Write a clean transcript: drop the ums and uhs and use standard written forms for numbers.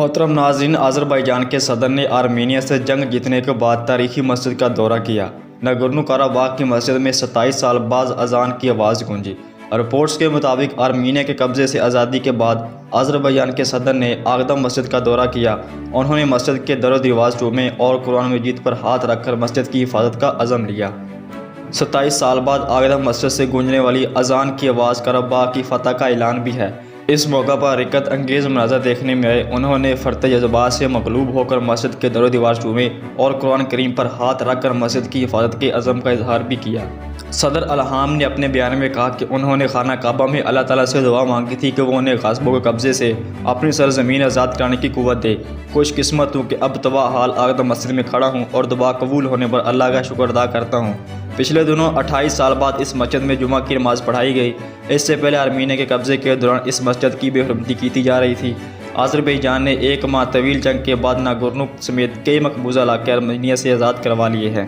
मोहतरम नाज़रीन, अज़रबैजान के सदर ने आर्मीनिया से जंग जीतने के बाद तारीखी मस्जिद का दौरा किया। नगोर्नो कराबाख की मस्जिद में 27 साल बाद अजान की आवाज़ गूंजी। रिपोर्ट्स के मुताबिक आर्मीनिया के कब्ज़े से आज़ादी के बाद अज़रबैजान के सदर ने आगदा मस्जिद का दौरा किया। उन्होंने मस्जिद के दर दीवार चूमे और कुरान मजीद पर हाथ रखकर मस्जिद की हिफाजत का अज़म लिया। 27 साल बाद आगदा मस्जिद से गूंजने वाली अजान की आवाज़ कराबाख की फ़तह का ऐलान भी है। इस मौका पर हरकत अंगेज़ मनाज़र देखने में आए। उन्होंने फ़र्त जज्बात से मगलूब होकर मस्जिद के दर दीवार चूमे और कुरान करीम पर हाथ रख कर मस्जिद की हिफाजत के अज़म का इजहार भी किया। सदर अलहाम ने अपने बयान में कहा कि उन्होंने खाना काबा में अल्लाह ताला से दुआ मांगी थी कि वो उन्हें गाज़िबों के कब्ज़े से अपनी सरज़मीन आज़ाद कराने की कुव्वत दे। खुशकिस्मत हूँ कि अब तबाह हाल आगदा मस्जिद में खड़ा हूँ और दुआ कबूल होने पर अल्लाह का शुक्र अदा करता हूँ। पिछले दिनों 28 साल बाद इस मस्जिद में जुमा की नमाज़ पढ़ाई गई। इससे पहले आर्मीनिया के कब्ज़े के दौरान इस मस्जिद की बेहरमती की जा रही थी। अज़रबैजान ने 1 माह तवील जंग के बाद नागोर्नो समेत कई मकबूजा इलाके आर्मीनिया से आज़ाद करवा लिए हैं।